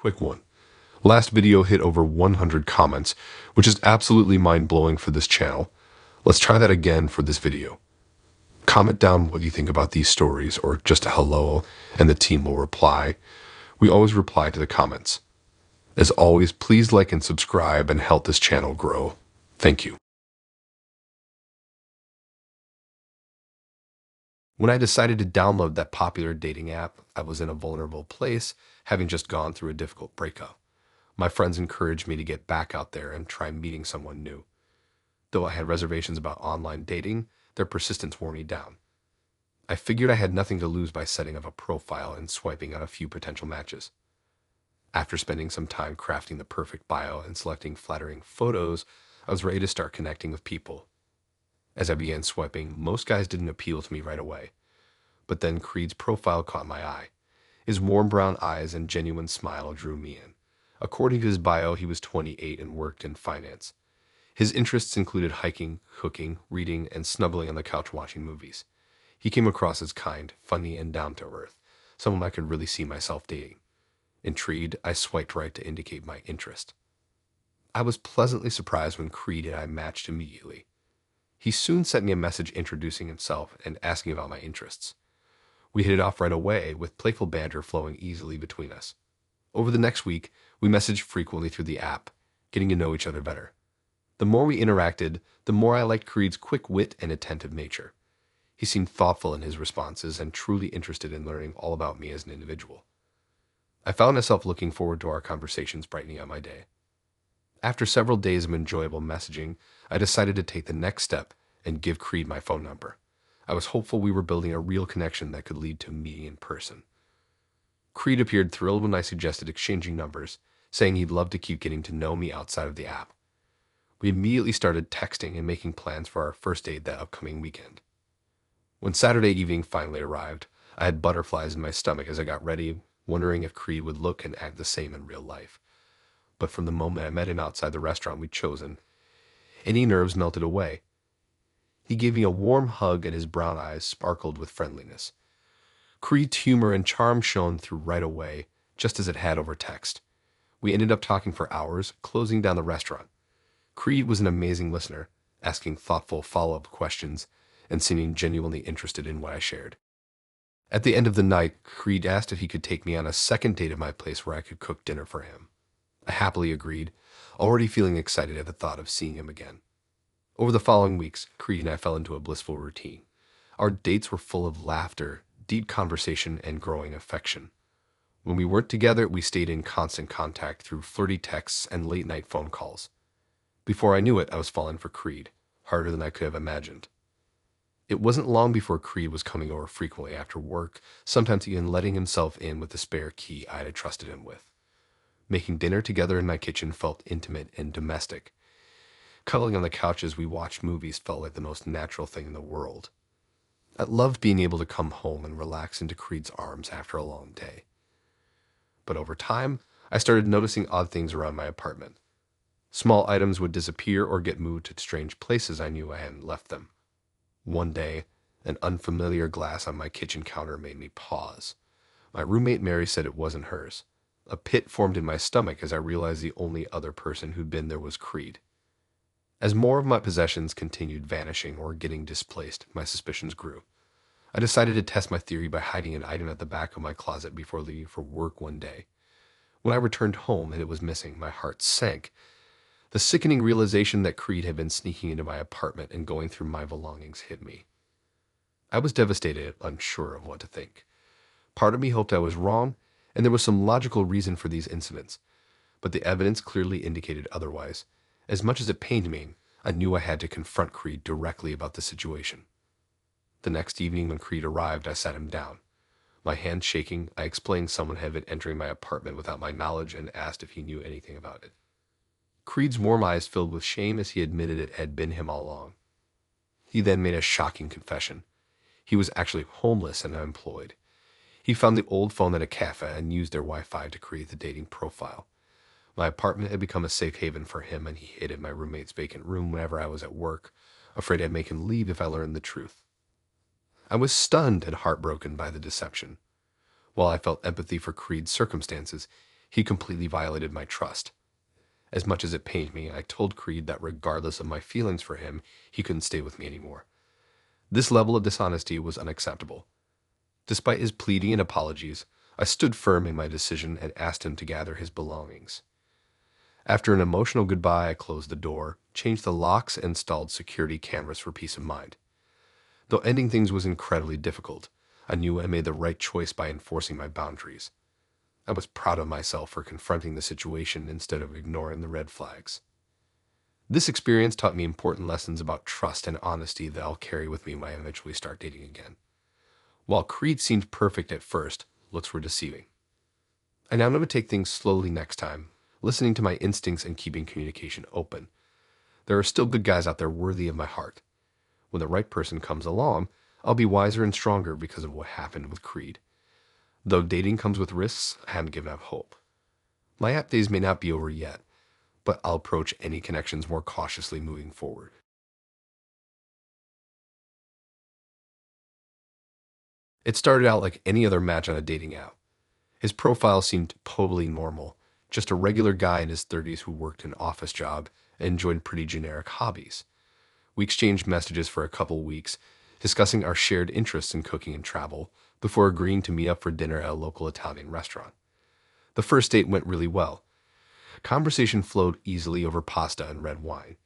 Quick one. Last video hit over 100 comments, which is absolutely mind-blowing for this channel. Let's try that again for this video. Comment down what you think about these stories, or just a hello, and the team will reply. We always reply to the comments. As always, please like and subscribe and help this channel grow. Thank you. When I decided to download that popular dating app, I was in a vulnerable place, having just gone through a difficult breakup. My friends encouraged me to get back out there and try meeting someone new. Though I had reservations about online dating, their persistence wore me down. I figured I had nothing to lose by setting up a profile and swiping on a few potential matches. After spending some time crafting the perfect bio and selecting flattering photos, I was ready to start connecting with people. As I began swiping, most guys didn't appeal to me right away. But then Creed's profile caught my eye. His warm brown eyes and genuine smile drew me in. According to his bio, he was 28 and worked in finance. His interests included hiking, cooking, reading, and snuggling on the couch watching movies. He came across as kind, funny, and down-to-earth, someone I could really see myself dating. Intrigued, I swiped right to indicate my interest. I was pleasantly surprised when Creed and I matched immediately. He soon sent me a message introducing himself and asking about my interests. We hit it off right away, with playful banter flowing easily between us. Over the next week, we messaged frequently through the app, getting to know each other better. The more we interacted, the more I liked Creed's quick wit and attentive nature. He seemed thoughtful in his responses and truly interested in learning all about me as an individual. I found myself looking forward to our conversations brightening up my day. After several days of enjoyable messaging, I decided to take the next step and give Creed my phone number. I was hopeful we were building a real connection that could lead to meeting in person. Creed appeared thrilled when I suggested exchanging numbers, saying he'd love to keep getting to know me outside of the app. We immediately started texting and making plans for our first date that upcoming weekend. When Saturday evening finally arrived, I had butterflies in my stomach as I got ready, wondering if Creed would look and act the same in real life. But from the moment I met him outside the restaurant we'd chosen, any nerves melted away. He gave me a warm hug and his brown eyes sparkled with friendliness. Creed's humor and charm shone through right away, just as it had over text. We ended up talking for hours, closing down the restaurant. Creed was an amazing listener, asking thoughtful follow-up questions and seeming genuinely interested in what I shared. At the end of the night, Creed asked if he could take me on a second date at my place where I could cook dinner for him. I happily agreed, already feeling excited at the thought of seeing him again. Over the following weeks, Creed and I fell into a blissful routine. Our dates were full of laughter, deep conversation, and growing affection. When we weren't together, we stayed in constant contact through flirty texts and late-night phone calls. Before I knew it, I was falling for Creed, harder than I could have imagined. It wasn't long before Creed was coming over frequently after work, sometimes even letting himself in with the spare key I had trusted him with. Making dinner together in my kitchen felt intimate and domestic. Cuddling on the couch as we watched movies felt like the most natural thing in the world. I loved being able to come home and relax into Creed's arms after a long day. But over time, I started noticing odd things around my apartment. Small items would disappear or get moved to strange places I knew I hadn't left them. One day, an unfamiliar glass on my kitchen counter made me pause. My roommate Mary said it wasn't hers. A pit formed in my stomach as I realized the only other person who'd been there was Creed. As more of my possessions continued vanishing or getting displaced, my suspicions grew. I decided to test my theory by hiding an item at the back of my closet before leaving for work one day. When I returned home and it was missing, my heart sank. The sickening realization that Creed had been sneaking into my apartment and going through my belongings hit me. I was devastated, unsure of what to think. Part of me hoped I was wrong, and there was some logical reason for these incidents, but the evidence clearly indicated otherwise. As much as it pained me, I knew I had to confront Creed directly about the situation. The next evening when Creed arrived, I sat him down. My hands shaking, I explained someone had been entering my apartment without my knowledge and asked if he knew anything about it. Creed's warm eyes filled with shame as he admitted it had been him all along. He then made a shocking confession. He was actually homeless and unemployed. He found the old phone at a cafe and used their Wi-Fi to create the dating profile. My apartment had become a safe haven for him, and he hid in my roommate's vacant room whenever I was at work, afraid I'd make him leave if I learned the truth. I was stunned and heartbroken by the deception. While I felt empathy for Creed's circumstances, He completely violated my trust. As much as it pained me, I told Creed that regardless of my feelings for him, he couldn't stay with me anymore. This level of dishonesty was unacceptable. Despite his pleading and apologies, I stood firm in my decision and asked him to gather his belongings. After an emotional goodbye, I closed the door, changed the locks, and installed security cameras for peace of mind. Though ending things was incredibly difficult, I knew I made the right choice by enforcing my boundaries. I was proud of myself for confronting the situation instead of ignoring the red flags. This experience taught me important lessons about trust and honesty that I'll carry with me when I eventually start dating again. While Creed seemed perfect at first, looks were deceiving. I now know to take things slowly next time, listening to my instincts and keeping communication open. There are still good guys out there worthy of my heart. When the right person comes along, I'll be wiser and stronger because of what happened with Creed. Though dating comes with risks, I haven't given up hope. My app days may not be over yet, but I'll approach any connections more cautiously moving forward. It started out like any other match on a dating app. His profile seemed totally normal, just a regular guy in his 30s who worked an office job and enjoyed pretty generic hobbies. We exchanged messages for a couple weeks, discussing our shared interests in cooking and travel, before agreeing to meet up for dinner at a local Italian restaurant. The first date went really well. Conversation flowed easily over pasta and red wine.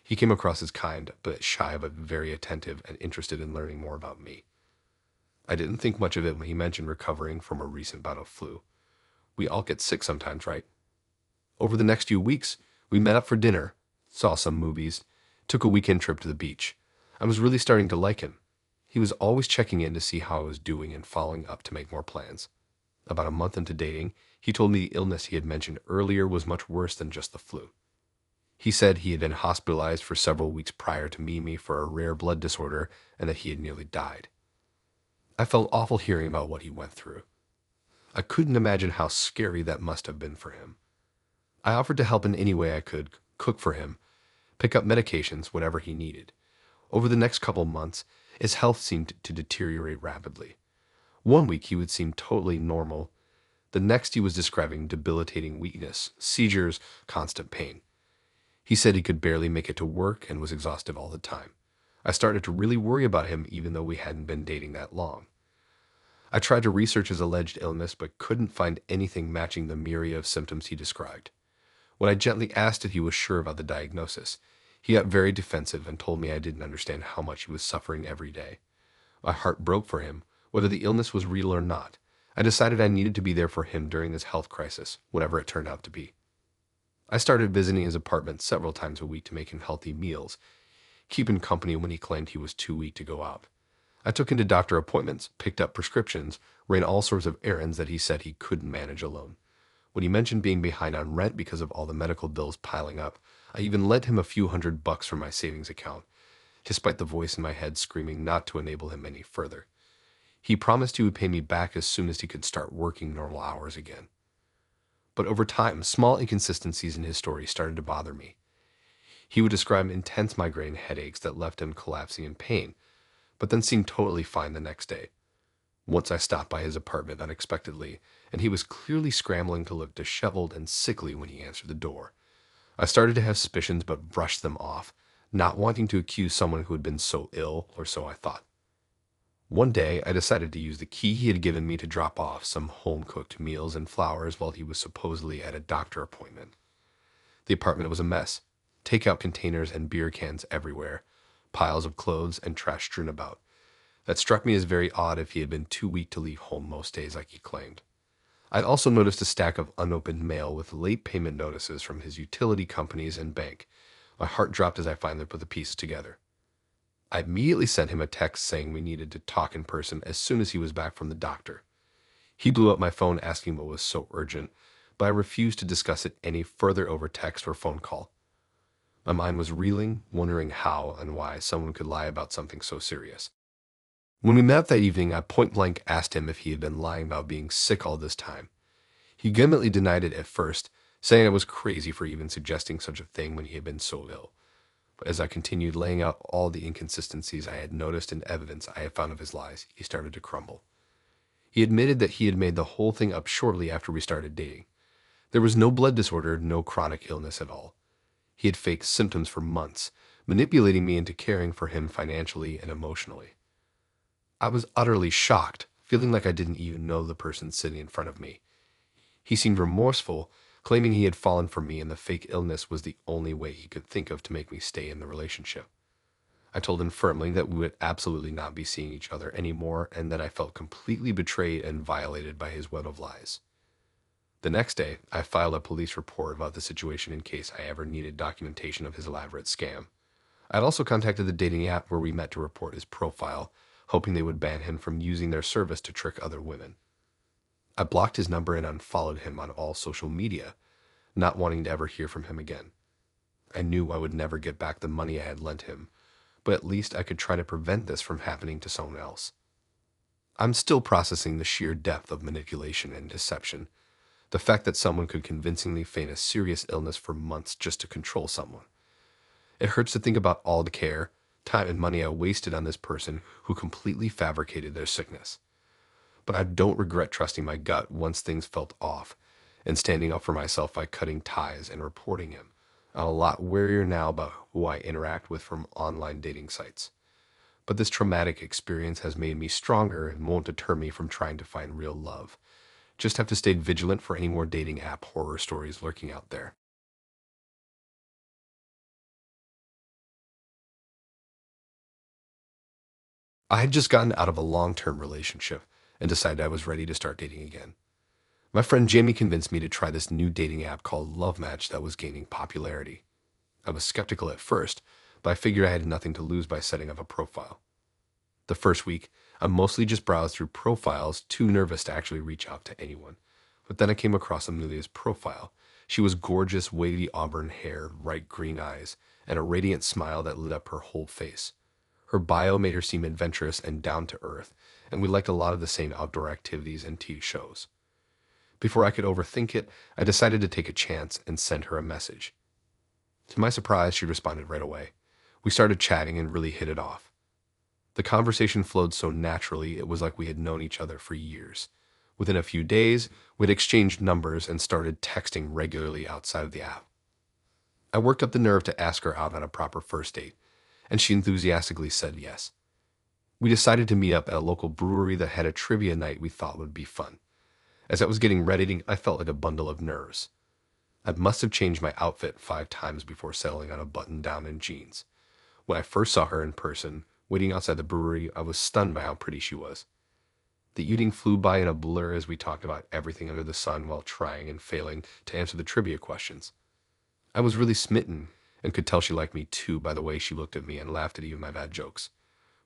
He came across as kind, but shy, but very attentive and interested in learning more about me. I didn't think much of it when he mentioned recovering from a recent bout of flu. We all get sick sometimes, right? Over the next few weeks, we met up for dinner, saw some movies, took a weekend trip to the beach. I was really starting to like him. He was always checking in to see how I was doing and following up to make more plans. About a month into dating, he told me the illness he had mentioned earlier was much worse than just the flu. He said he had been hospitalized for several weeks prior to meeting me for a rare blood disorder and that he had nearly died. I felt awful hearing about what he went through. I couldn't imagine how scary that must have been for him. I offered to help in any way I could, cook for him, pick up medications whenever he needed. Over the next couple months, his health seemed to deteriorate rapidly. One week he would seem totally normal. The next he was describing debilitating weakness, seizures, constant pain. He said he could barely make it to work and was exhausted all the time. I started to really worry about him even though we hadn't been dating that long. I tried to research his alleged illness but couldn't find anything matching the myriad of symptoms he described. When I gently asked if he was sure about the diagnosis, he got very defensive and told me I didn't understand how much he was suffering every day. My heart broke for him, whether the illness was real or not. I decided I needed to be there for him during this health crisis, whatever it turned out to be. I started visiting his apartment several times a week to make him healthy meals, keep him company when he claimed he was too weak to go out. I took him to doctor appointments, picked up prescriptions, ran all sorts of errands that he said he couldn't manage alone. When he mentioned being behind on rent because of all the medical bills piling up, I even lent him a few $100 from my savings account, despite the voice in my head screaming not to enable him any further. He promised he would pay me back as soon as he could start working normal hours again. But over time, small inconsistencies in his story started to bother me. He would describe intense migraine headaches that left him collapsing in pain, but then seemed totally fine the next day. Once I stopped by his apartment unexpectedly, and he was clearly scrambling to look disheveled and sickly when he answered the door. I started to have suspicions but brushed them off, not wanting to accuse someone who had been so ill, or so I thought. One day, I decided to use the key he had given me to drop off some home-cooked meals and flowers while he was supposedly at a doctor appointment. The apartment was a mess. Takeout containers and beer cans everywhere, piles of clothes and trash strewn about. That struck me as very odd if he had been too weak to leave home most days like he claimed. I'd also noticed a stack of unopened mail with late payment notices from his utility companies and bank. My heart dropped as I finally put the pieces together. I immediately sent him a text saying we needed to talk in person as soon as he was back from the doctor. He blew up my phone asking what was so urgent, but I refused to discuss it any further over text or phone call. My mind was reeling, wondering how and why someone could lie about something so serious. When we met that evening, I point-blank asked him if he had been lying about being sick all this time. He vehemently denied it at first, saying I was crazy for even suggesting such a thing when he had been so ill. But as I continued laying out all the inconsistencies I had noticed and evidence I had found of his lies, he started to crumble. He admitted that he had made the whole thing up shortly after we started dating. There was no blood disorder, no chronic illness at all. He had faked symptoms for months, manipulating me into caring for him financially and emotionally. I was utterly shocked, feeling like I didn't even know the person sitting in front of me. He seemed remorseful, claiming he had fallen for me and the fake illness was the only way he could think of to make me stay in the relationship. I told him firmly that we would absolutely not be seeing each other anymore and that I felt completely betrayed and violated by his web of lies. The next day, I filed a police report about the situation in case I ever needed documentation of his elaborate scam. I'd also contacted the dating app where we met to report his profile, hoping they would ban him from using their service to trick other women. I blocked his number and unfollowed him on all social media, not wanting to ever hear from him again. I knew I would never get back the money I had lent him, but at least I could try to prevent this from happening to someone else. I'm still processing the sheer depth of manipulation and deception. The fact that someone could convincingly feign a serious illness for months just to control someone. It hurts to think about all the care, time, and money I wasted on this person who completely fabricated their sickness. But I don't regret trusting my gut once things felt off and standing up for myself by cutting ties and reporting him. I'm a lot warier now about who I interact with from online dating sites. But this traumatic experience has made me stronger and won't deter me from trying to find real love. Just have to stay vigilant for any more dating app horror stories lurking out there. I had just gotten out of a long-term relationship and decided I was ready to start dating again. My friend Jamie convinced me to try this new dating app called Love Match that was gaining popularity. I was skeptical at first, but I figured I had nothing to lose by setting up a profile. The first week, I mostly just browsed through profiles, too nervous to actually reach out to anyone. But then I came across Amelia's profile. She was gorgeous, wavy auburn hair, bright green eyes, and a radiant smile that lit up her whole face. Her bio made her seem adventurous and down to earth, and we liked a lot of the same outdoor activities and TV shows. Before I could overthink it, I decided to take a chance and send her a message. To my surprise, she responded right away. We started chatting and really hit it off. The conversation flowed so naturally, it was like we had known each other for years. Within a few days, we'd exchanged numbers and started texting regularly outside of the app. I worked up the nerve to ask her out on a proper first date, and she enthusiastically said yes. We decided to meet up at a local brewery that had a trivia night we thought would be fun. As I was getting ready, I felt like a bundle of nerves. I must have changed my outfit 5 times before settling on a button-down and jeans. When I first saw her in person, waiting outside the brewery, I was stunned by how pretty she was. The evening flew by in a blur as we talked about everything under the sun while trying and failing to answer the trivia questions. I was really smitten and could tell she liked me too by the way she looked at me and laughed at even my bad jokes.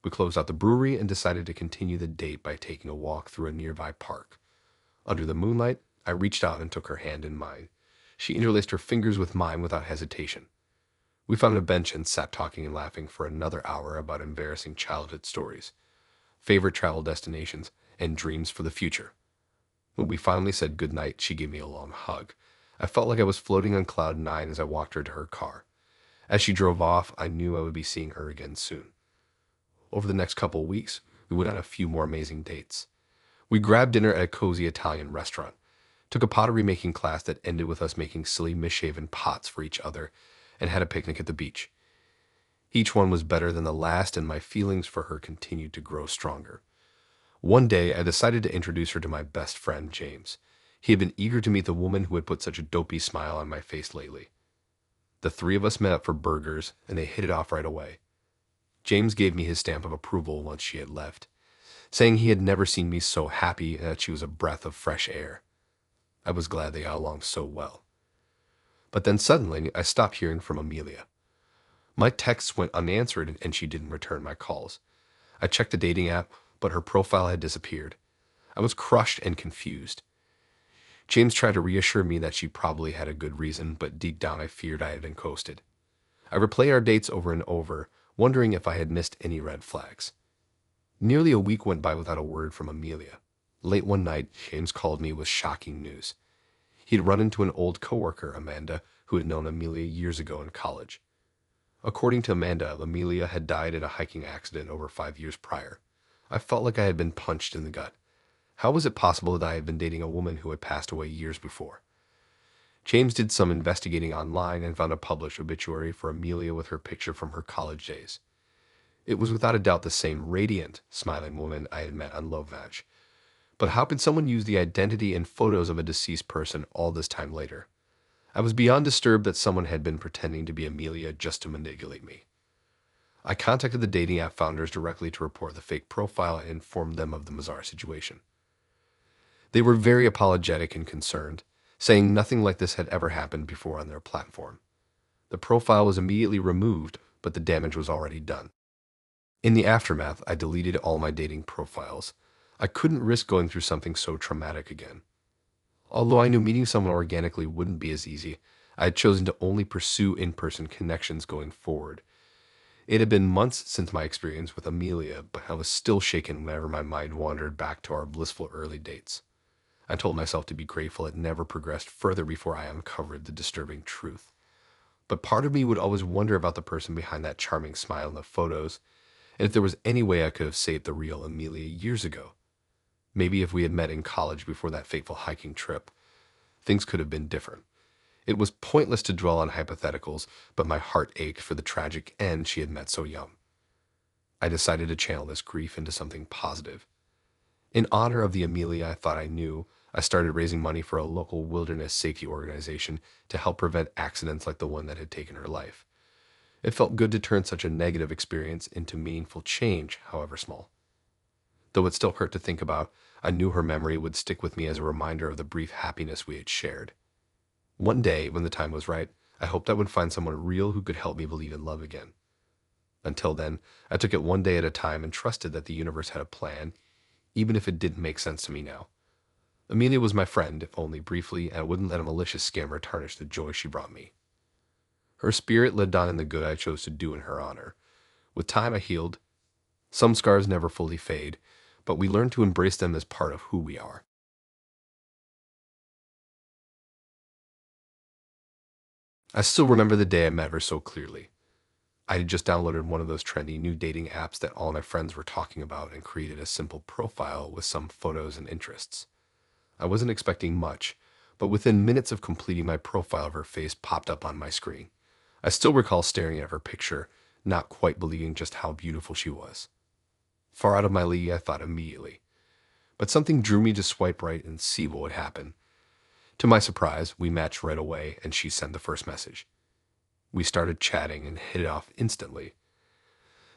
We closed out the brewery and decided to continue the date by taking a walk through a nearby park. Under the moonlight, I reached out and took her hand in mine. She interlaced her fingers with mine without hesitation. We found a bench and sat talking and laughing for another hour about embarrassing childhood stories, favorite travel destinations, and dreams for the future. When we finally said goodnight, she gave me a long hug. I felt like I was floating on cloud 9 as I walked her to her car. As she drove off, I knew I would be seeing her again soon. Over the next couple weeks, we went on a few more amazing dates. We grabbed dinner at a cozy Italian restaurant, took a pottery making class that ended with us making silly misshapen pots for each other, and had a picnic at the beach. Each one was better than the last, and my feelings for her continued to grow stronger. One day, I decided to introduce her to my best friend, James. He had been eager to meet the woman who had put such a dopey smile on my face lately. The three of us met up for burgers, and they hit it off right away. James gave me his stamp of approval once she had left, saying he had never seen me so happy and that she was a breath of fresh air. I was glad they got along so well. But then suddenly, I stopped hearing from Amelia. My texts went unanswered and she didn't return my calls. I checked the dating app, but her profile had disappeared. I was crushed and confused. James tried to reassure me that she probably had a good reason, but deep down I feared I had been ghosted. I replayed our dates over and over, wondering if I had missed any red flags. Nearly a week went by without a word from Amelia. Late one night, James called me with shocking news. He'd run into an old coworker, Amanda, who had known Amelia years ago in college. According to Amanda, Amelia had died in a hiking accident over 5 years prior. I felt like I had been punched in the gut. How was it possible that I had been dating a woman who had passed away years before? James did some investigating online and found a published obituary for Amelia with her picture from her college days. It was without a doubt the same radiant, smiling woman I had met on Love Match. But how could someone use the identity and photos of a deceased person all this time later? I was beyond disturbed that someone had been pretending to be Amelia just to manipulate me. I contacted the dating app founders directly to report the fake profile and informed them of the bizarre situation. They were very apologetic and concerned, saying nothing like this had ever happened before on their platform. The profile was immediately removed, but the damage was already done. In the aftermath, I deleted all my dating profiles. I couldn't risk going through something so traumatic again. Although I knew meeting someone organically wouldn't be as easy, I had chosen to only pursue in-person connections going forward. It had been months since my experience with Amelia, but I was still shaken whenever my mind wandered back to our blissful early dates. I told myself to be grateful it never progressed further before I uncovered the disturbing truth. But part of me would always wonder about the person behind that charming smile in the photos, and if there was any way I could have saved the real Amelia years ago. Maybe if we had met in college before that fateful hiking trip, things could have been different. It was pointless to dwell on hypotheticals, but my heart ached for the tragic end she had met so young. I decided to channel this grief into something positive. In honor of the Amelia I thought I knew, I started raising money for a local wilderness safety organization to help prevent accidents like the one that had taken her life. It felt good to turn such a negative experience into meaningful change, however small. Though it still hurt to think about, I knew her memory would stick with me as a reminder of the brief happiness we had shared. One day, when the time was right, I hoped I would find someone real who could help me believe in love again. Until then, I took it one day at a time and trusted that the universe had a plan, even if it didn't make sense to me now. Amelia was my friend, if only briefly, and I wouldn't let a malicious scammer tarnish the joy she brought me. Her spirit lived on in the good I chose to do in her honor. With time, I healed. Some scars never fully fade, but we learn to embrace them as part of who we are. I still remember the day I met her so clearly. I had just downloaded one of those trendy new dating apps that all my friends were talking about and created a simple profile with some photos and interests. I wasn't expecting much, but within minutes of completing my profile, her face popped up on my screen. I still recall staring at her picture, not quite believing just how beautiful she was. Far out of my league, I thought immediately. But something drew me to swipe right and see what would happen. To my surprise, we matched right away, and she sent the first message. We started chatting and hit it off instantly.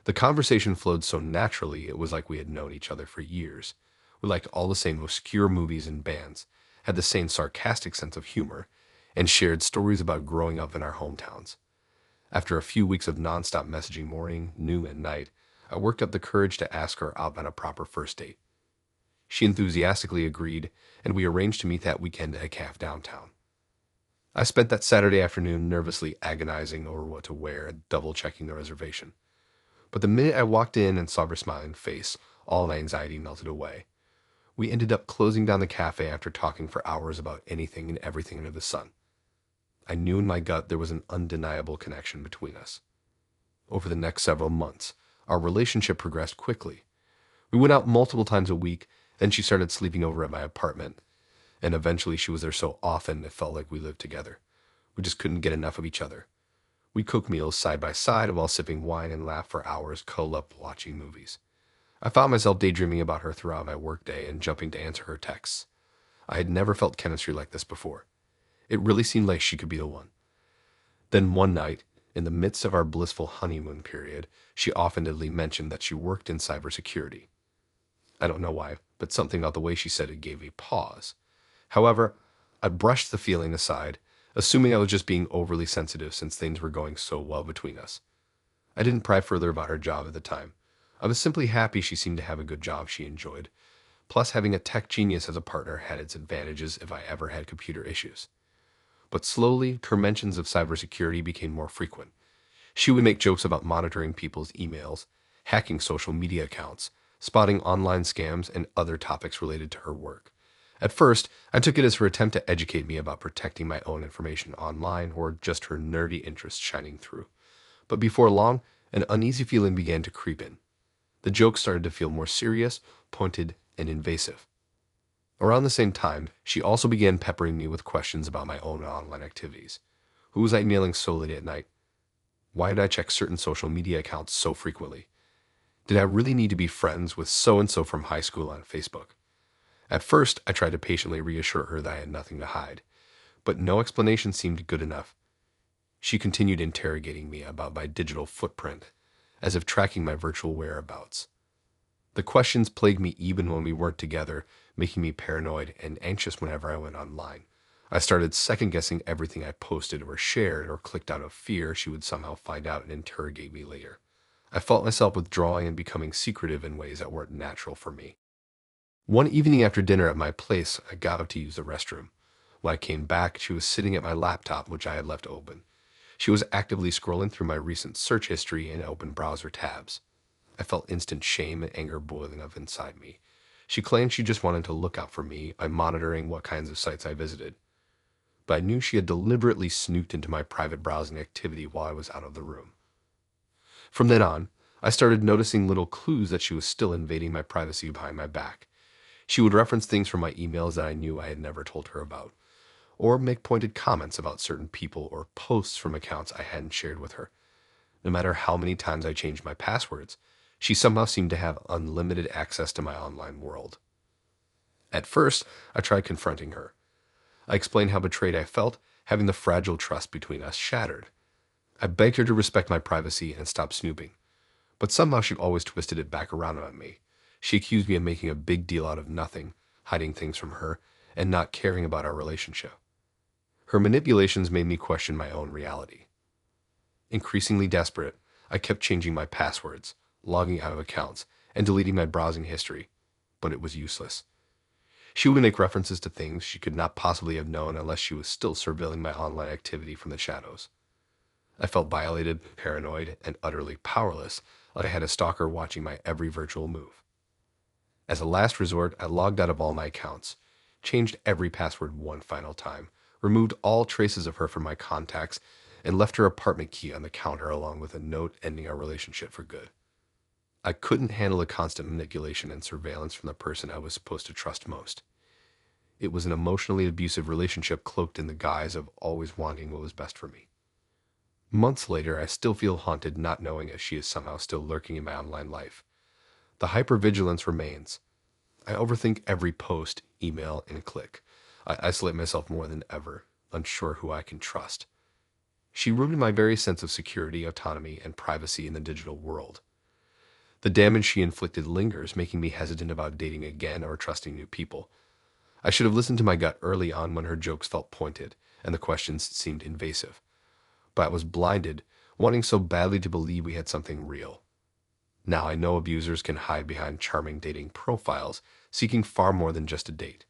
The conversation flowed so naturally, it was like we had known each other for years. We liked all the same obscure movies and bands, had the same sarcastic sense of humor, and shared stories about growing up in our hometowns. After a few weeks of nonstop messaging morning, noon, and night, I worked up the courage to ask her out on a proper first date. She enthusiastically agreed, and we arranged to meet that weekend at a cafe downtown. I spent that Saturday afternoon nervously agonizing over what to wear and double-checking the reservation. But the minute I walked in and saw her smiling face, all my anxiety melted away. We ended up closing down the cafe after talking for hours about anything and everything under the sun. I knew in my gut there was an undeniable connection between us. Over the next several months, our relationship progressed quickly. We went out multiple times a week, then she started sleeping over at my apartment, and eventually she was there so often it felt like we lived together. We just couldn't get enough of each other. We cooked meals side by side while sipping wine and laughed for hours, curled up watching movies. I found myself daydreaming about her throughout my workday and jumping to answer her texts. I had never felt chemistry like this before. It really seemed like she could be the one. Then one night, in the midst of our blissful honeymoon period, she offhandedly mentioned that she worked in cybersecurity. I don't know why, but something about the way she said it gave me pause. However, I brushed the feeling aside, assuming I was just being overly sensitive since things were going so well between us. I didn't pry further about her job at the time. I was simply happy she seemed to have a good job she enjoyed. Plus, having a tech genius as a partner had its advantages if I ever had computer issues. But slowly, her mentions of cybersecurity became more frequent. She would make jokes about monitoring people's emails, hacking social media accounts, spotting online scams, and other topics related to her work. At first, I took it as her attempt to educate me about protecting my own information online or just her nerdy interest shining through. But before long, an uneasy feeling began to creep in. The jokes started to feel more serious, pointed, and invasive. Around the same time, she also began peppering me with questions about my own online activities. Who was I emailing so late at night? Why did I check certain social media accounts so frequently? Did I really need to be friends with so-and-so from high school on Facebook? At first, I tried to patiently reassure her that I had nothing to hide, but no explanation seemed good enough. She continued interrogating me about my digital footprint, as if tracking my virtual whereabouts. The questions plagued me even when we weren't together, making me paranoid and anxious whenever I went online. I started second-guessing everything I posted or shared or clicked out of fear she would somehow find out and interrogate me later. I felt myself withdrawing and becoming secretive in ways that weren't natural for me. One evening after dinner at my place, I got up to use the restroom. When I came back, she was sitting at my laptop, which I had left open. She was actively scrolling through my recent search history and open browser tabs. I felt instant shame and anger boiling up inside me. She claimed she just wanted to look out for me by monitoring what kinds of sites I visited. But I knew she had deliberately snooped into my private browsing activity while I was out of the room. From then on, I started noticing little clues that she was still invading my privacy behind my back. She would reference things from my emails that I knew I had never told her about, or make pointed comments about certain people or posts from accounts I hadn't shared with her. No matter how many times I changed my passwords, she somehow seemed to have unlimited access to my online world. At first, I tried confronting her. I explained how betrayed I felt, having the fragile trust between us shattered. I begged her to respect my privacy and stop snooping, but somehow she always twisted it back around on me. She accused me of making a big deal out of nothing, hiding things from her, and not caring about our relationship. Her manipulations made me question my own reality. Increasingly desperate, I kept changing my passwords, logging out of accounts, and deleting my browsing history, but it was useless. She would make references to things she could not possibly have known unless she was still surveilling my online activity from the shadows. I felt violated, paranoid, and utterly powerless, like I had a stalker watching my every virtual move. As a last resort, I logged out of all my accounts, changed every password one final time, removed all traces of her from my contacts, and left her apartment key on the counter along with a note ending our relationship for good. I couldn't handle the constant manipulation and surveillance from the person I was supposed to trust most. It was an emotionally abusive relationship cloaked in the guise of always wanting what was best for me. Months later, I still feel haunted not knowing if she is somehow still lurking in my online life. The hypervigilance remains. I overthink every post, email, and click. I isolate myself more than ever, unsure who I can trust. She ruined my very sense of security, autonomy, and privacy in the digital world. The damage she inflicted lingers, making me hesitant about dating again or trusting new people. I should have listened to my gut early on when her jokes felt pointed and the questions seemed invasive. But I was blinded, wanting so badly to believe we had something real. Now I know abusers can hide behind charming dating profiles, seeking far more than just a date.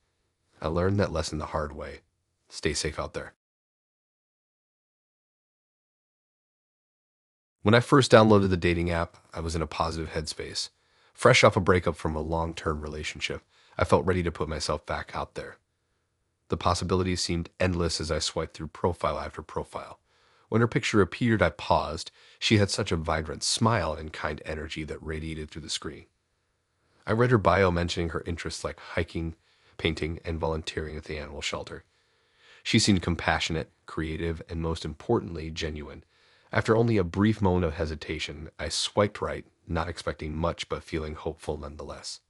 I learned that lesson the hard way. Stay safe out there. When I first downloaded the dating app, I was in a positive headspace. Fresh off a breakup from a long-term relationship, I felt ready to put myself back out there. The possibilities seemed endless as I swiped through profile after profile. When her picture appeared, I paused. She had such a vibrant smile and kind energy that radiated through the screen. I read her bio mentioning her interests like hiking, painting, and volunteering at the animal shelter. She seemed compassionate, creative, and most importantly, genuine. After only a brief moment of hesitation, I swiped right, not expecting much but feeling hopeful nonetheless.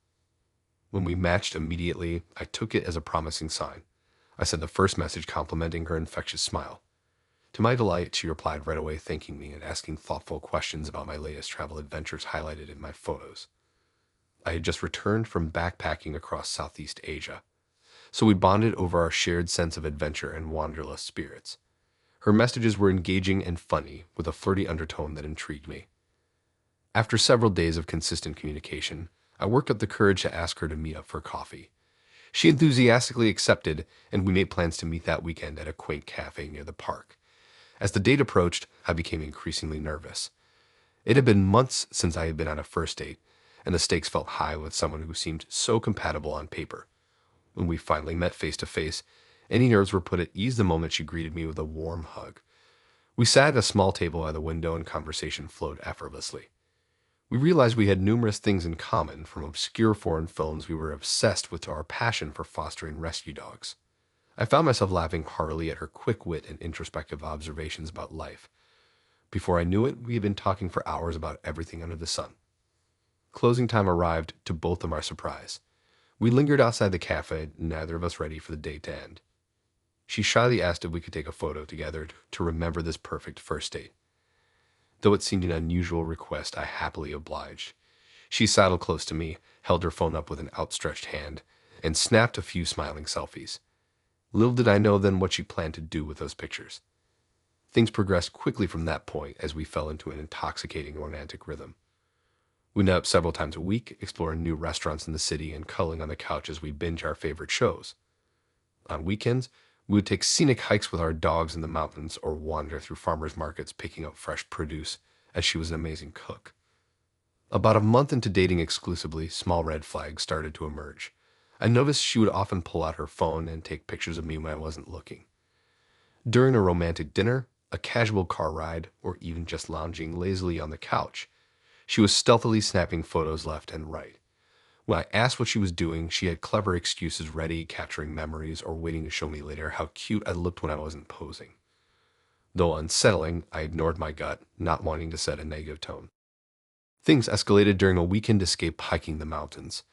When we matched immediately, I took it as a promising sign. I sent the first message complimenting her infectious smile. To my delight, she replied right away, thanking me and asking thoughtful questions about my latest travel adventures highlighted in my photos. I had just returned from backpacking across Southeast Asia, so we bonded over our shared sense of adventure and wanderlust spirits. Her messages were engaging and funny, with a flirty undertone that intrigued me. After several days of consistent communication, I worked up the courage to ask her to meet up for coffee. She enthusiastically accepted, and we made plans to meet that weekend at a quaint cafe near the park. As the date approached, I became increasingly nervous. It had been months since I had been on a first date, and the stakes felt high with someone who seemed so compatible on paper. When we finally met face to face, any nerves were put at ease the moment she greeted me with a warm hug. We sat at a small table by the window and conversation flowed effortlessly. We realized we had numerous things in common, from obscure foreign films we were obsessed with to our passion for fostering rescue dogs. I found myself laughing heartily at her quick wit and introspective observations about life. Before I knew it, we had been talking for hours about everything under the sun. Closing time arrived, to both of our surprise. We lingered outside the cafe, neither of us ready for the day to end. She shyly asked if we could take a photo together to remember this perfect first date. Though it seemed an unusual request, I happily obliged. She sidled close to me, held her phone up with an outstretched hand, and snapped a few smiling selfies. Little did I know then what she planned to do with those pictures. Things progressed quickly from that point as we fell into an intoxicating romantic rhythm. We met up several times a week, exploring new restaurants in the city and cuddling on the couch as we binge our favorite shows. On weekends, we would take scenic hikes with our dogs in the mountains or wander through farmers markets picking up fresh produce, as she was an amazing cook. About a month into dating exclusively, small red flags started to emerge. I noticed she would often pull out her phone and take pictures of me when I wasn't looking. During a romantic dinner, a casual car ride, or even just lounging lazily on the couch, she was stealthily snapping photos left and right. When I asked what she was doing, she had clever excuses ready, capturing memories or waiting to show me later how cute I looked when I wasn't posing. Though unsettling, I ignored my gut, not wanting to set a negative tone. Things escalated during a weekend escape hiking the mountains.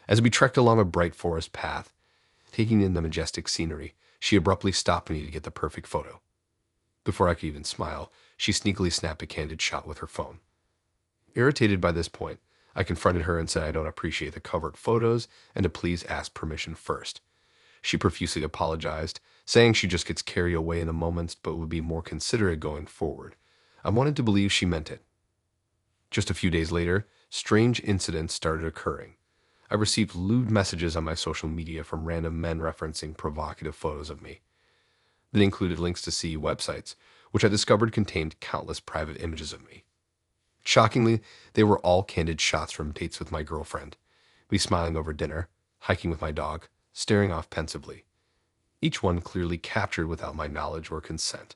As we trekked along a bright forest path, taking in the majestic scenery, she abruptly stopped me to get the perfect photo. Before I could even smile, she sneakily snapped a candid shot with her phone. Irritated by this point, I confronted her and said I don't appreciate the covert photos and to please ask permission first. She profusely apologized, saying she just gets carried away in the moments but would be more considerate going forward. I wanted to believe she meant it. Just a few days later, strange incidents started occurring. I received lewd messages on my social media from random men referencing provocative photos of me. They included links to CE websites, which I discovered contained countless private images of me. Shockingly, they were all candid shots from dates with my girlfriend, me smiling over dinner, hiking with my dog, staring off pensively. Each one clearly captured without my knowledge or consent.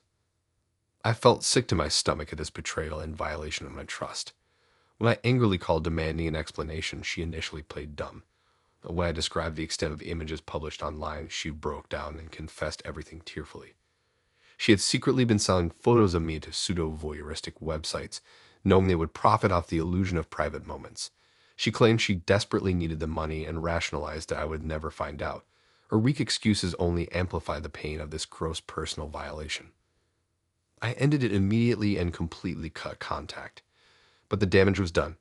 I felt sick to my stomach at this betrayal and violation of my trust. When I angrily called demanding an explanation, she initially played dumb. When I described the extent of the images published online, she broke down and confessed everything tearfully. She had secretly been selling photos of me to pseudo-voyeuristic websites, knowing they would profit off the illusion of private moments. She claimed she desperately needed the money and rationalized that I would never find out. Her weak excuses only amplified the pain of this gross personal violation. I ended it immediately and completely cut contact. But the damage was done.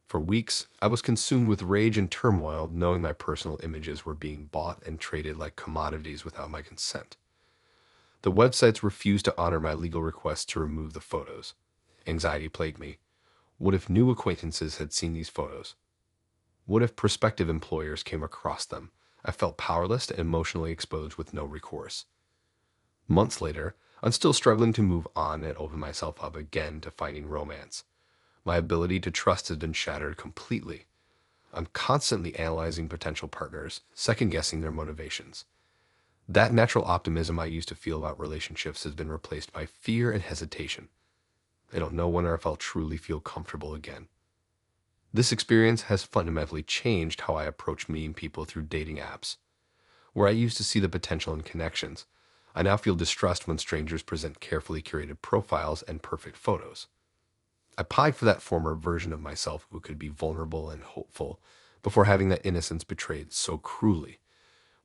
For weeks, I was consumed with rage and turmoil, knowing my personal images were being bought and traded like commodities without my consent. The websites refused to honor my legal request to remove the photos. Anxiety plagued me. What if new acquaintances had seen these photos? What if prospective employers came across them? I felt powerless and emotionally exposed with no recourse. Months later, I'm still struggling to move on and open myself up again to finding romance. My ability to trust has been shattered completely. I'm constantly analyzing potential partners, second-guessing their motivations. That natural optimism I used to feel about relationships has been replaced by fear and hesitation. I don't know when or if I'll truly feel comfortable again. This experience has fundamentally changed how I approach meeting people through dating apps. Where I used to see the potential in connections, I now feel distrust when strangers present carefully curated profiles and perfect photos. I pined for that former version of myself who could be vulnerable and hopeful before having that innocence betrayed so cruelly.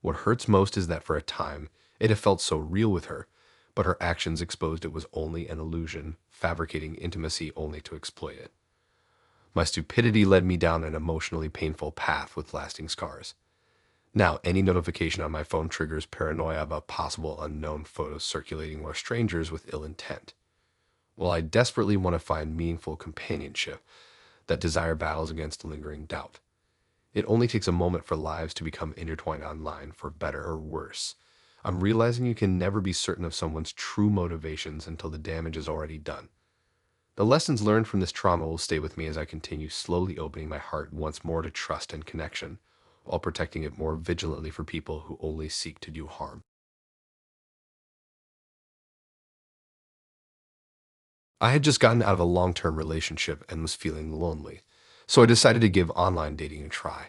What hurts most is that for a time, it had felt so real with her, but her actions exposed it was only an illusion, fabricating intimacy only to exploit it. My stupidity led me down an emotionally painful path with lasting scars. Now, any notification on my phone triggers paranoia about possible unknown photos circulating with strangers with ill intent. While I desperately want to find meaningful companionship, that desire battles against lingering doubt. It only takes a moment for lives to become intertwined online, for better or worse. I'm realizing you can never be certain of someone's true motivations until the damage is already done. The lessons learned from this trauma will stay with me as I continue slowly opening my heart once more to trust and connection, while protecting it more vigilantly for people who only seek to do harm. I had just gotten out of a long-term relationship and was feeling lonely. So I decided to give online dating a try.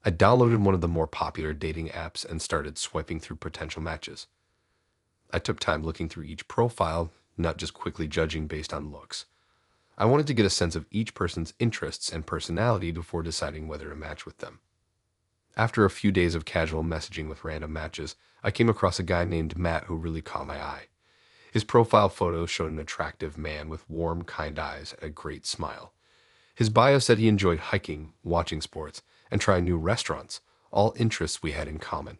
I downloaded one of the more popular dating apps and started swiping through potential matches. I took time looking through each profile, not just quickly judging based on looks. I wanted to get a sense of each person's interests and personality before deciding whether to match with them. After a few days of casual messaging with random matches, I came across a guy named Matt who really caught my eye. His profile photo showed an attractive man with warm, kind eyes and a great smile. His bio said he enjoyed hiking, watching sports, and trying new restaurants, all interests we had in common.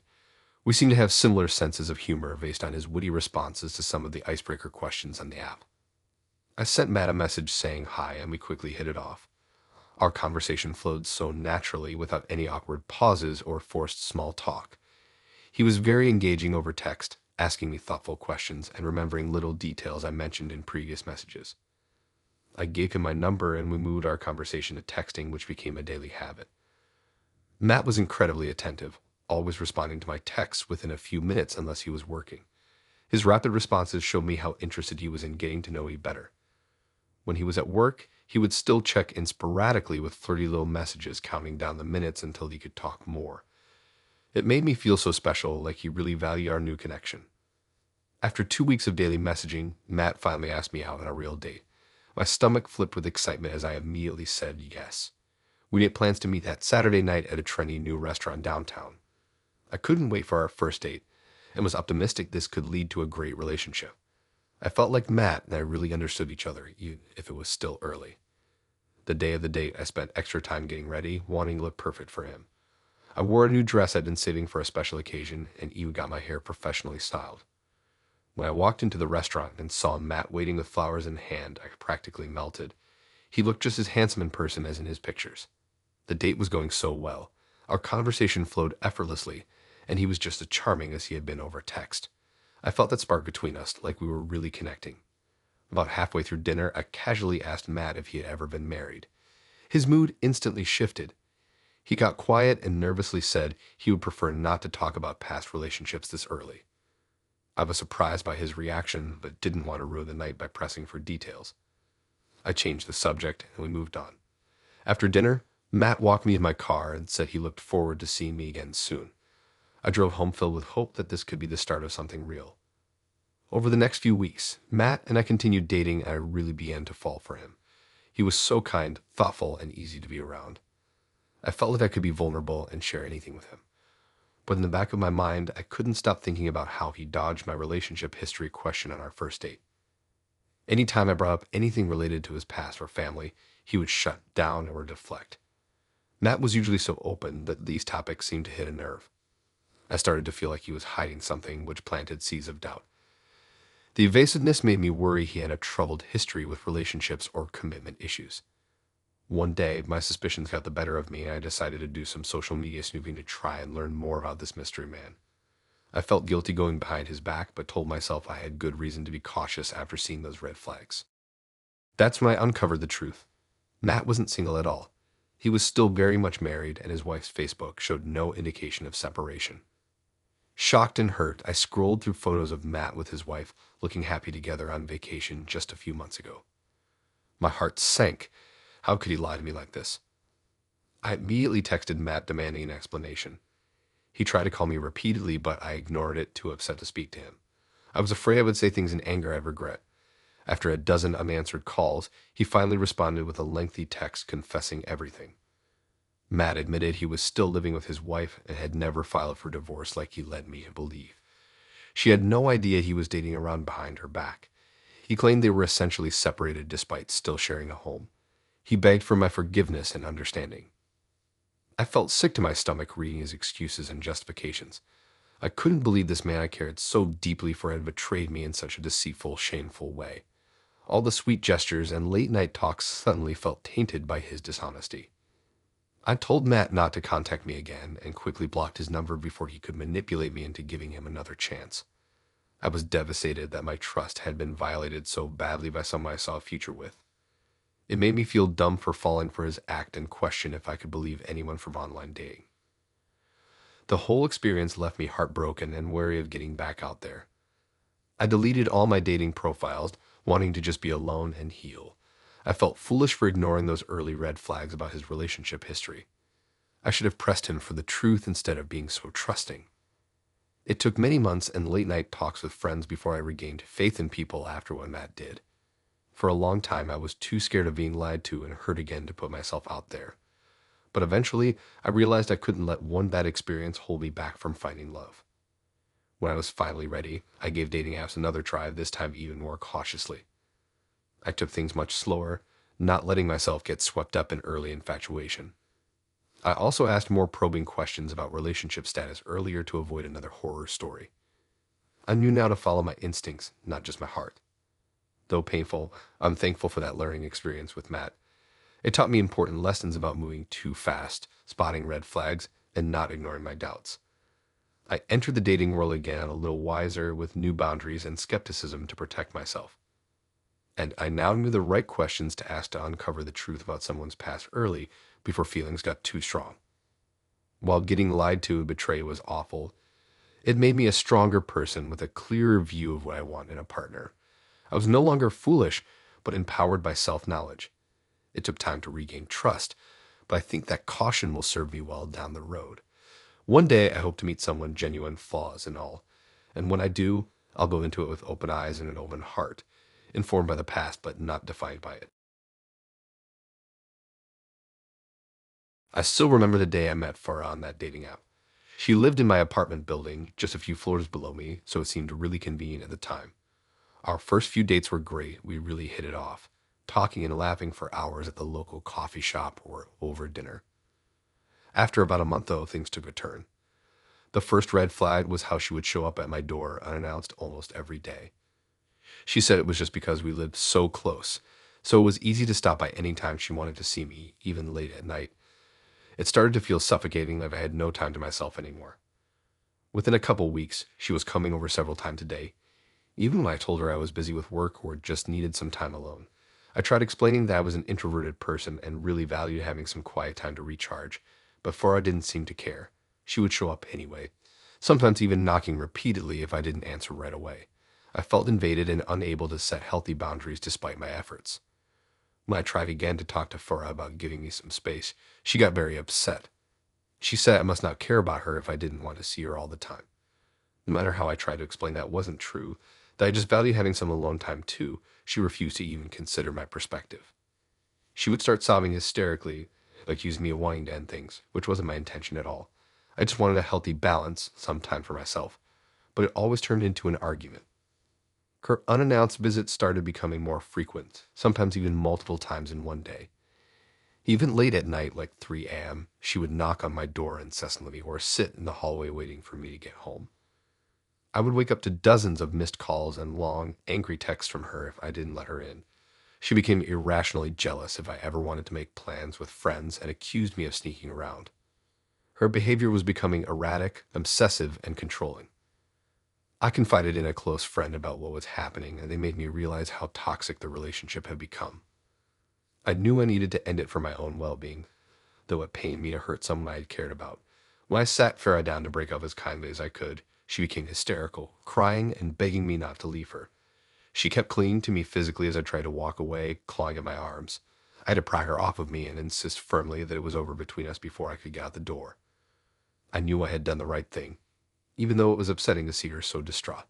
We seemed to have similar senses of humor based on his witty responses to some of the icebreaker questions on the app. I sent Matt a message saying hi, and we quickly hit it off. Our conversation flowed so naturally without any awkward pauses or forced small talk. He was very engaging over text, asking me thoughtful questions and remembering little details I mentioned in previous messages. I gave him my number and we moved our conversation to texting, which became a daily habit. Matt was incredibly attentive, always responding to my texts within a few minutes unless he was working. His rapid responses showed me how interested he was in getting to know me better. When he was at work, he would still check in sporadically with flirty little messages counting down the minutes until he could talk more. It made me feel so special, like he really valued our new connection. After 2 weeks of daily messaging, Matt finally asked me out on a real date. My stomach flipped with excitement as I immediately said yes. We made plans to meet that Saturday night at a trendy new restaurant downtown. I couldn't wait for our first date and was optimistic this could lead to a great relationship. I felt like Matt and I really understood each other, even if it was still early. The day of the date, I spent extra time getting ready, wanting to look perfect for him. I wore a new dress I'd been saving for a special occasion and even got my hair professionally styled. When I walked into the restaurant and saw Matt waiting with flowers in hand, I practically melted. He looked just as handsome in person as in his pictures. The date was going so well. Our conversation flowed effortlessly, and he was just as charming as he had been over text. I felt that spark between us, like we were really connecting. About halfway through dinner, I casually asked Matt if he had ever been married. His mood instantly shifted. He got quiet and nervously said he would prefer not to talk about past relationships this early. I was surprised by his reaction, but didn't want to ruin the night by pressing for details. I changed the subject, and we moved on. After dinner, Matt walked me in my car and said he looked forward to seeing me again soon. I drove home filled with hope that this could be the start of something real. Over the next few weeks, Matt and I continued dating, and I really began to fall for him. He was so kind, thoughtful, and easy to be around. I felt like I could be vulnerable and share anything with him. But in the back of my mind, I couldn't stop thinking about how he dodged my relationship history question on our first date. Anytime I brought up anything related to his past or family, he would shut down or deflect. Matt was usually so open that these topics seemed to hit a nerve. I started to feel like he was hiding something, which planted seeds of doubt. The evasiveness made me worry he had a troubled history with relationships or commitment issues. One day, my suspicions got the better of me, and I decided to do some social media snooping to try and learn more about this mystery man. I felt guilty going behind his back, but told myself I had good reason to be cautious after seeing those red flags. That's when I uncovered the truth. Matt wasn't single at all. He was still very much married, and his wife's Facebook showed no indication of separation. Shocked and hurt, I scrolled through photos of Matt with his wife looking happy together on vacation just a few months ago. My heart sank. How could he lie to me like this? I immediately texted Matt demanding an explanation. He tried to call me repeatedly, but I ignored it, too upset to speak to him. I was afraid I would say things in anger I'd regret. After a dozen unanswered calls, he finally responded with a lengthy text confessing everything. Matt admitted he was still living with his wife and had never filed for divorce like he led me to believe. She had no idea he was dating around behind her back. He claimed they were essentially separated despite still sharing a home. He begged for my forgiveness and understanding. I felt sick to my stomach reading his excuses and justifications. I couldn't believe this man I cared so deeply for had betrayed me in such a deceitful, shameful way. All the sweet gestures and late-night talks suddenly felt tainted by his dishonesty. I told Matt not to contact me again and quickly blocked his number before he could manipulate me into giving him another chance. I was devastated that my trust had been violated so badly by someone I saw a future with. It made me feel dumb for falling for his act and question if I could believe anyone from online dating. The whole experience left me heartbroken and wary of getting back out there. I deleted all my dating profiles, wanting to just be alone and heal. I felt foolish for ignoring those early red flags about his relationship history. I should have pressed him for the truth instead of being so trusting. It took many months and late-night talks with friends before I regained faith in people after what Matt did. For a long time, I was too scared of being lied to and hurt again to put myself out there. But eventually, I realized I couldn't let one bad experience hold me back from finding love. When I was finally ready, I gave dating apps another try, this time even more cautiously. I took things much slower, not letting myself get swept up in early infatuation. I also asked more probing questions about relationship status earlier to avoid another horror story. I knew now to follow my instincts, not just my heart. Though painful, I'm thankful for that learning experience with Matt. It taught me important lessons about moving too fast, spotting red flags, and not ignoring my doubts. I entered the dating world again a little wiser, with new boundaries and skepticism to protect myself. And I now knew the right questions to ask to uncover the truth about someone's past early, before feelings got too strong. While getting lied to and betrayed was awful, it made me a stronger person with a clearer view of what I want in a partner. I was no longer foolish, but empowered by self-knowledge. It took time to regain trust, but I think that caution will serve me well down the road. One day, I hope to meet someone genuine, flaws and all. And when I do, I'll go into it with open eyes and an open heart, informed by the past but not defined by it. I still remember the day I met Farah on that dating app. She lived in my apartment building, just a few floors below me, so it seemed really convenient at the time. Our first few dates were great. We really hit it off, talking and laughing for hours at the local coffee shop or over dinner. After about a month, though, things took a turn. The first red flag was how she would show up at my door unannounced almost every day. She said it was just because we lived so close, so it was easy to stop by any time she wanted to see me, even late at night. It started to feel suffocating, like I had no time to myself anymore. Within a couple weeks, she was coming over several times a day, even when I told her I was busy with work or just needed some time alone. I tried explaining that I was an introverted person and really valued having some quiet time to recharge, but Farah didn't seem to care. She would show up anyway, sometimes even knocking repeatedly if I didn't answer right away. I felt invaded and unable to set healthy boundaries despite my efforts. When I tried again to talk to Farah about giving me some space, she got very upset. She said I must not care about her if I didn't want to see her all the time. No matter how I tried to explain that wasn't true, that I just valued having some alone time too, she refused to even consider my perspective. She would start sobbing hysterically, accused me of wanting to end things, which wasn't my intention at all. I just wanted a healthy balance, some time for myself, but it always turned into an argument. Her unannounced visits started becoming more frequent, sometimes even multiple times in one day. Even late at night, like 3 a.m., she would knock on my door incessantly or sit in the hallway waiting for me to get home. I would wake up to dozens of missed calls and long, angry texts from her if I didn't let her in. She became irrationally jealous if I ever wanted to make plans with friends and accused me of sneaking around. Her behavior was becoming erratic, obsessive, and controlling. I confided in a close friend about what was happening, and they made me realize how toxic the relationship had become. I knew I needed to end it for my own well-being, though it pained me to hurt someone I had cared about. When I sat Farah down to break up as kindly as I could, she became hysterical, crying and begging me not to leave her. She kept clinging to me physically as I tried to walk away, clawing at my arms. I had to pry her off of me and insist firmly that it was over between us before I could get out the door. I knew I had done the right thing, even though it was upsetting to see her so distraught.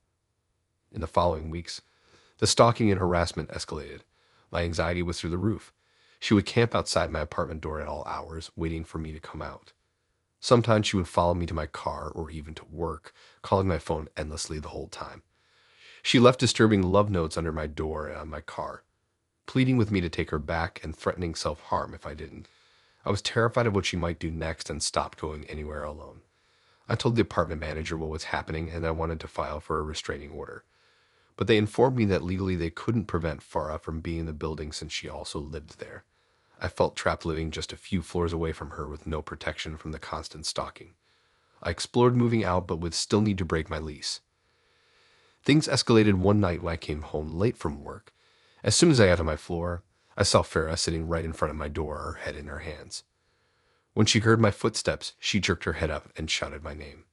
In the following weeks, the stalking and harassment escalated. My anxiety was through the roof. She would camp outside my apartment door at all hours, waiting for me to come out. Sometimes she would follow me to my car or even to work, calling my phone endlessly the whole time. She left disturbing love notes under my door and on my car, pleading with me to take her back and threatening self-harm if I didn't. I was terrified of what she might do next and stopped going anywhere alone. I told the apartment manager what was happening and I wanted to file for a restraining order, but they informed me that legally they couldn't prevent Farah from being in the building since she also lived there. I felt trapped living just a few floors away from her with no protection from the constant stalking. I explored moving out but would still need to break my lease. Things escalated one night when I came home late from work. As soon as I got to my floor, I saw Farah sitting right in front of my door, her head in her hands. When she heard my footsteps, she jerked her head up and shouted my name.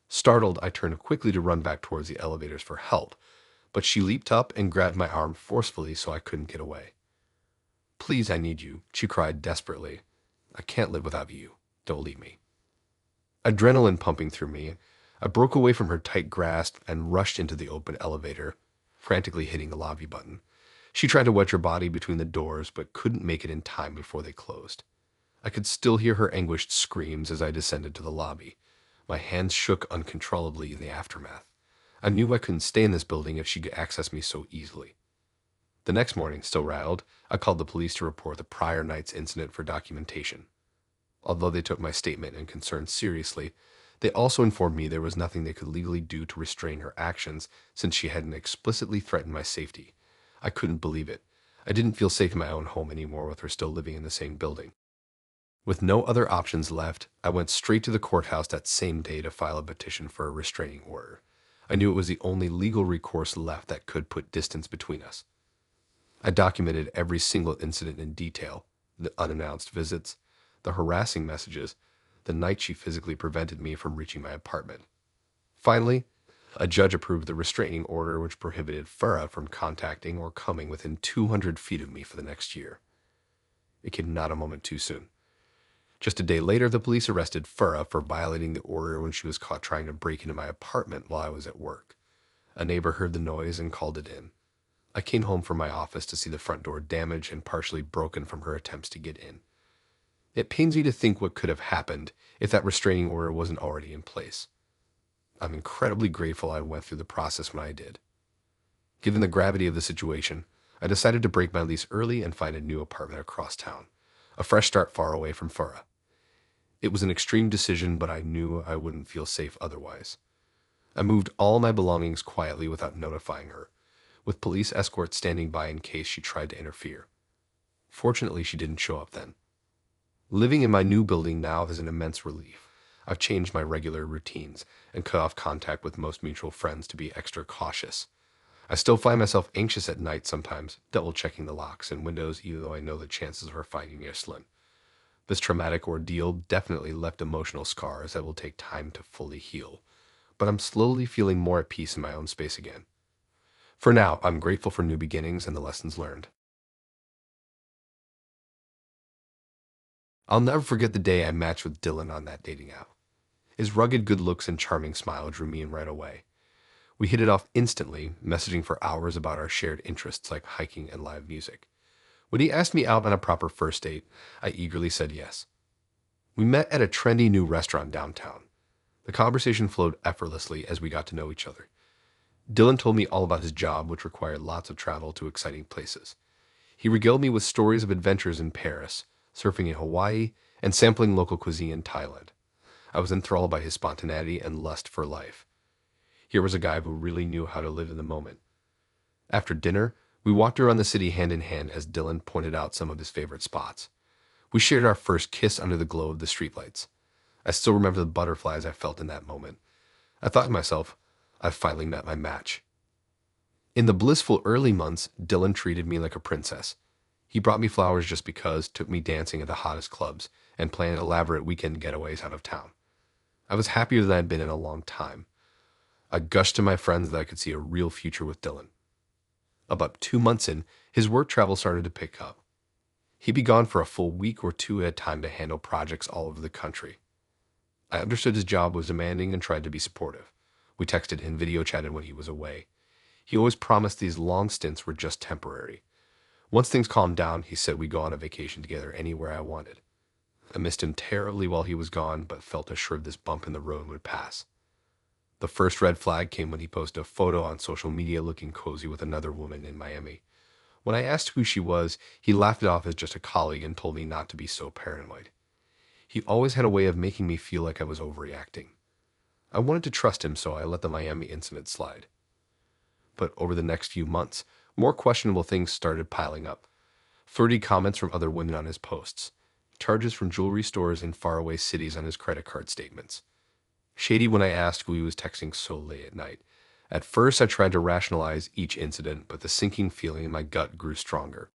Startled, I turned quickly to run back towards the elevators for help, but she leaped up and grabbed my arm forcefully so I couldn't get away. Please, I need you, she cried desperately. I can't live without you. Don't leave me. Adrenaline pumping through me, I broke away from her tight grasp and rushed into the open elevator, frantically hitting the lobby button. She tried to wedge her body between the doors, but couldn't make it in time before they closed. I could still hear her anguished screams as I descended to the lobby. My hands shook uncontrollably in the aftermath. I knew I couldn't stay in this building if she could access me so easily. The next morning, still rattled, I called the police to report the prior night's incident for documentation. Although they took my statement and concerns seriously, they also informed me there was nothing they could legally do to restrain her actions since she hadn't explicitly threatened my safety. I couldn't believe it. I didn't feel safe in my own home anymore with her still living in the same building. With no other options left, I went straight to the courthouse that same day to file a petition for a restraining order. I knew it was the only legal recourse left that could put distance between us. I documented every single incident in detail, the unannounced visits, the harassing messages, the night she physically prevented me from reaching my apartment. Finally, a judge approved the restraining order which prohibited Farah from contacting or coming within 200 feet of me for the next year. It came not a moment too soon. Just a day later, the police arrested Farah for violating the order when she was caught trying to break into my apartment while I was at work. A neighbor heard the noise and called it in. I came home from my office to see the front door damaged and partially broken from her attempts to get in. It pains me to think what could have happened if that restraining order wasn't already in place. I'm incredibly grateful I went through the process when I did. Given the gravity of the situation, I decided to break my lease early and find a new apartment across town, a fresh start far away from Farah. It was an extreme decision, but I knew I wouldn't feel safe otherwise. I moved all my belongings quietly without notifying her, with police escorts standing by in case she tried to interfere. Fortunately, she didn't show up then. Living in my new building now is an immense relief. I've changed my regular routines and cut off contact with most mutual friends to be extra cautious. I still find myself anxious at night sometimes, double-checking the locks and windows even though I know the chances of her finding me are slim. This traumatic ordeal definitely left emotional scars that will take time to fully heal, but I'm slowly feeling more at peace in my own space again. For now, I'm grateful for new beginnings and the lessons learned. I'll never forget the day I matched with Dylan on that dating app. His rugged good looks and charming smile drew me in right away. We hit it off instantly, messaging for hours about our shared interests like hiking and live music. When he asked me out on a proper first date, I eagerly said yes. We met at a trendy new restaurant downtown. The conversation flowed effortlessly as we got to know each other. Dylan told me all about his job, which required lots of travel to exciting places. He regaled me with stories of adventures in Paris, surfing in Hawaii, and sampling local cuisine in Thailand. I was enthralled by his spontaneity and lust for life. Here was a guy who really knew how to live in the moment. After dinner, we walked around the city hand in hand as Dylan pointed out some of his favorite spots. We shared our first kiss under the glow of the streetlights. I still remember the butterflies I felt in that moment. I thought to myself, I've finally met my match. In the blissful early months, Dylan treated me like a princess. He brought me flowers just because, took me dancing at the hottest clubs, and planned elaborate weekend getaways out of town. I was happier than I'd been in a long time. I gushed to my friends that I could see a real future with Dylan. About 2 months in, his work travel started to pick up. He'd be gone for a full week or two at a time to handle projects all over the country. I understood his job was demanding and tried to be supportive. We texted and video chatted when he was away. He always promised these long stints were just temporary. Once things calmed down, he said we'd go on a vacation together anywhere I wanted. I missed him terribly while he was gone, but felt assured this bump in the road would pass. The first red flag came when he posted a photo on social media looking cozy with another woman in Miami. When I asked who she was, he laughed it off as just a colleague and told me not to be so paranoid. He always had a way of making me feel like I was overreacting. I wanted to trust him, so I let the Miami incident slide. But over the next few months, more questionable things started piling up. Flirty comments from other women on his posts. Charges from jewelry stores in faraway cities on his credit card statements. Shady when I asked who he was texting so late at night. At first, I tried to rationalize each incident, but the sinking feeling in my gut grew stronger.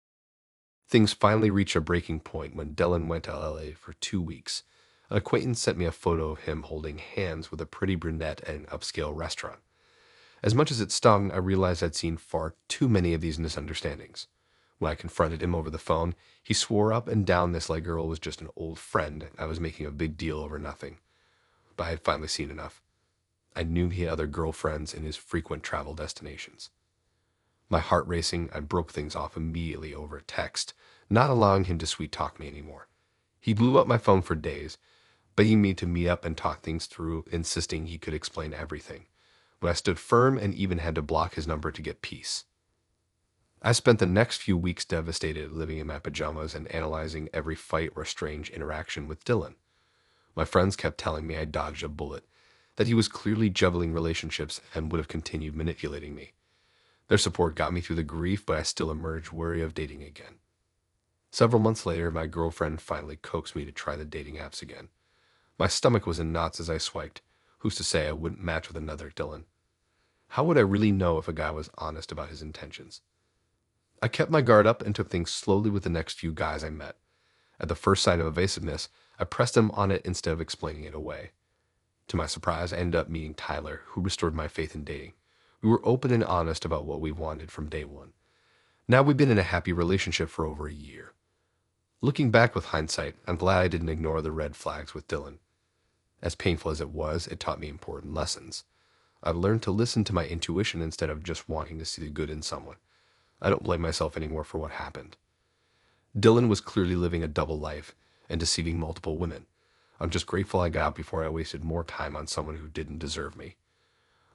Things finally reached a breaking point when Dylan went to LA for 2 weeks. An acquaintance sent me a photo of him holding hands with a pretty brunette at an upscale restaurant. As much as it stung, I realized I'd seen far too many of these misunderstandings. When I confronted him over the phone, he swore up and down this like girl was just an old friend. I was making a big deal over nothing. But I had finally seen enough. I knew he had other girlfriends in his frequent travel destinations. My heart racing, I broke things off immediately over a text, not allowing him to sweet talk me anymore. He blew up my phone for days, begging me to meet up and talk things through, insisting he could explain everything. But I stood firm and even had to block his number to get peace. I spent the next few weeks devastated, living in my pajamas and analyzing every fight or strange interaction with Dylan. My friends kept telling me I dodged a bullet, that he was clearly juggling relationships and would have continued manipulating me. Their support got me through the grief, but I still emerged wary of dating again. Several months later, my girlfriend finally coaxed me to try the dating apps again. My stomach was in knots as I swiped. Who's to say I wouldn't match with another Dylan? How would I really know if a guy was honest about his intentions? I kept my guard up and took things slowly with the next few guys I met. At the first sign of evasiveness, I pressed him on it instead of explaining it away. To my surprise, I ended up meeting Tyler, who restored my faith in dating. We were open and honest about what we wanted from day one. Now we've been in a happy relationship for over a year. Looking back with hindsight, I'm glad I didn't ignore the red flags with Dylan. As painful as it was, it taught me important lessons. I learned to listen to my intuition instead of just wanting to see the good in someone. I don't blame myself anymore for what happened. Dylan was clearly living a double life and deceiving multiple women. I'm just grateful I got out before I wasted more time on someone who didn't deserve me.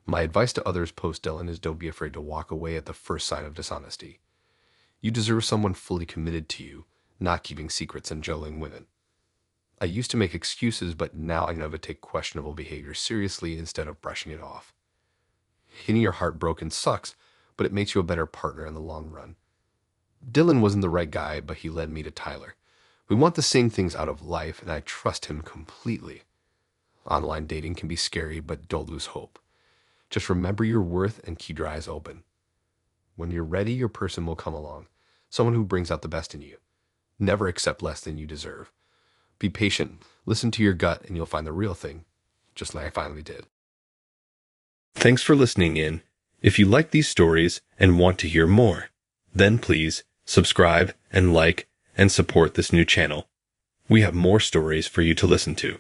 My advice to others post-Dylan is don't be afraid to walk away at the first sign of dishonesty. You deserve someone fully committed to you, not keeping secrets and juggling women. I used to make excuses, but now I know to take questionable behavior seriously instead of brushing it off. Getting your heart broken sucks, but it makes you a better partner in the long run. Dylan wasn't the right guy, but he led me to Tyler. We want the same things out of life, and I trust him completely. Online dating can be scary, but don't lose hope. Just remember your worth and keep your eyes open. When you're ready, your person will come along, someone who brings out the best in you. Never accept less than you deserve. Be patient, listen to your gut, and you'll find the real thing, just like I finally did. Thanks for listening in. If you like these stories and want to hear more, then please subscribe and like and support this new channel. We have more stories for you to listen to.